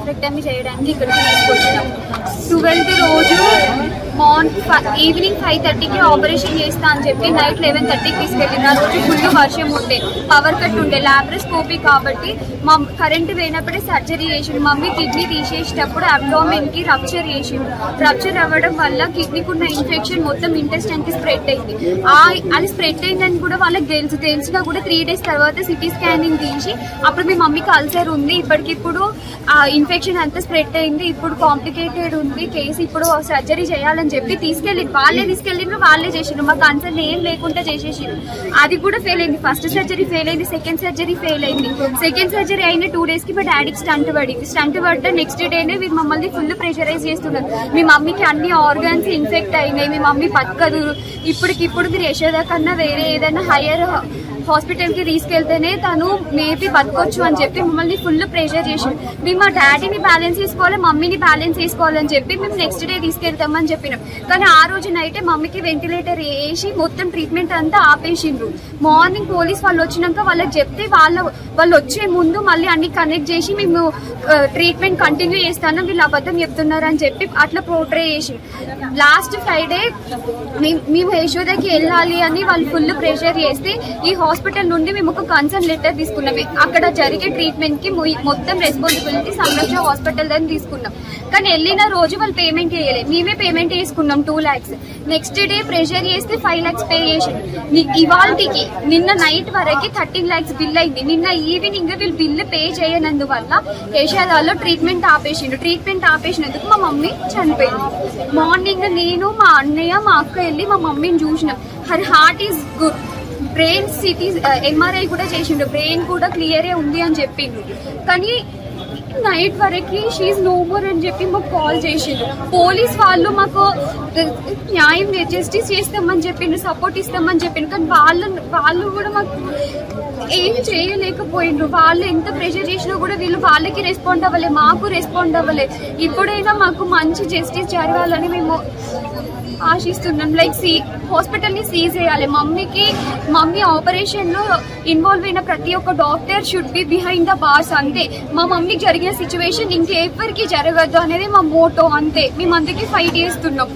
Hysterectomy చేయడానికి ఇక్కడికి తీసుకొచ్చినాం. 12th రోజు ఈవినింగ్ 5:30కి ఆపరేషన్ చేస్తా అని చెప్పి నైట్ 11:30కి తీసుకెళ్ళిన. ఆ రోజు ఫుల్ వర్షం ఉండే, పవర్ కట్ ఉండే, లాప్రోస్కోపీ కాబట్టి మా కరెంట్ పోయినప్పుడే సర్జరీ చేసిండు. మమ్మీ కిడ్నీ తీసేసేటప్పుడు అబ్డామిన్ కి రప్చర్ చేసిండు. రప్చర్ అవ్వడం వల్ల కిడ్నీకి ఉన్న ఇన్ఫెక్షన్ మొత్తం ఇంటెస్టైన్ కి స్ప్రెడ్ అయింది. అది స్ప్రెడ్ అయిందని కూడా వాళ్ళకి తెలిసినా కూడా 3 days తర్వాత సిటీ స్కానింగ్ తీసి అప్పుడు మీ మమ్మీకి అల్సర్ ఉంది, ఇప్పటికిప్పుడు ఆ ఇన్ఫెక్షన్ అంతా స్ప్రెడ్ అయింది, ఇప్పుడు కాంప్లికేటెడ్ ఉంది కేసు, ఇప్పుడు సర్జరీ చేయాలని చెప్పి వాళ్ళే తీసుకెళ్ళిండ్రు, వాళ్ళే చేసిండ్రు. మా కన్సర్న్ ఏం లేకుండా చేసేసిండ్రు. అది కూడా ఫెయిల్ అయింది. ఫస్ట్ సర్జరీ ఫెయిల్ అయింది, సెకండ్ సర్జరీ ఫెయిల్ అయింది. సెకండ్ సర్జరీ అయిన 2 days కి మా డాడీకి స్టంట్ పడింది. స్టంట్ పడ్డ నెక్స్ట్ డేనే మీరు మమ్మల్ని ఫుల్ ప్రెషరైజ్ చేస్తున్నారు. మీ మమ్మీకి అన్ని ఆర్గాన్స్ ఇన్ఫెక్ట్ అయినాయి, మీ మమ్మీ బతకదు, ఇప్పటికిప్పుడు మీరు యశోద కన్నా వేరే ఏదైనా హైయర్ హాస్పిటల్ కి తీసుకెళ్తేనే తను మేబీ బతకొచ్చు అని చెప్పి మమ్మల్ని ఫుల్ ప్రెషర్ చేసి మేము మా డాడీని బ్యాలెన్స్ చేసుకోవాలి, మమ్మీని బ్యాలెన్స్ చేసుకోవాలని చెప్పి మేము నెక్స్ట్ డే తీసుకెళ్తామని చెప్పినాం. కానీ ఆ రోజు నైటే మమ్మీకి వెంటిలేటర్ వేసి మొత్తం ట్రీట్మెంట్ అంతా ఆపేసిండ్రు. మార్నింగ్ పోలీస్ వాళ్ళు వచ్చినాక వాళ్ళకి చెప్తే వాళ్ళు వచ్చే ముందు మళ్ళీ అన్ని కనెక్ట్ చేసి మేము ట్రీట్మెంట్ కంటిన్యూ చేస్తాను, వీళ్ళు అబద్ధం చెప్తున్నారని చెప్పి అట్లా పోర్ట్రే చేసి లాస్ట్ ఫ్రైడే మేము యశోదకి వెళ్ళాలి అని వాళ్ళు ఫుల్ ప్రెషర్ చేస్తే ఈ హాస్పిటల్ నుండి మేము ఒక కన్సర్న్ లెటర్ తీసుకున్నాం. అక్కడ జరిగే ట్రీట్మెంట్ కి మొత్తం రెస్పాన్సిబిలిటీ సంరక్ష హాస్పిటల్ అని తీసుకున్నాం. కానీ వెళ్ళిన రోజు వాళ్ళు పేమెంట్ చేయలేదు, మేమే పేమెంట్ చేసుకున్నాం 2 lakhs. నెక్స్ట్ డే ప్రెషర్ చేస్తే 5 lakhs పే చేసి ఇవాళకి నిన్న నైట్ వరకు 13 lakhs బిల్ అయింది. నిన్న ఈవినింగ్ వీళ్ళు బిల్లు పే చేయనందువల్ల యశోదాలో ట్రీట్మెంట్ ఆపేసిండు. ట్రీట్మెంట్ ఆపేసినందుకు మా మమ్మీ చనిపోయింది. మార్నింగ్ నేను మా అన్నయ్య మా అక్క వెళ్ళి మా మమ్మీని చూసినాం. Her heart is good, brain city MRI కూడా చేసిండు, బ్రెయిన్ కూడా క్లియరే ఉంది అని చెప్పిండు. కానీ నైట్ వరకు షీఈ్ నో మోర్ అని చెప్పి మాకు కాల్ చేసిండు. పోలీస్ వాళ్ళు మాకు న్యాయం జస్టిస్ చేస్తామని చెప్పిండు, సపోర్ట్ ఇస్తామని చెప్పిండు. కానీ వాళ్ళు కూడా మాకు ఏం చేయలేకపోయిండ్రు. వాళ్ళు ఎంత ప్రెషర్ చేసినా కూడా వీళ్ళు వాళ్ళకి రెస్పాండ్ అవ్వలే, మాకు రెస్పాండ్ అవ్వలే. ఇప్పుడైనా మాకు మంచి జస్టిస్ జరగాలని మేము ఆశిస్తున్నాం. లైక్ హాస్పిటల్ ని సీజ్ చేయాలి. మమ్మీ ఆపరేషన్ లో ఇన్వాల్వ్ అయిన ప్రతి ఒక్క doctor should be behind the bars అంతే. మా మమ్మీకి జరిగిన సిచ్యువేషన్ ఇంకెవరికి జరగద్దు అనేది మా మోటో అంతే. మేము అందుకే ఫైట్ చేస్తున్నాం.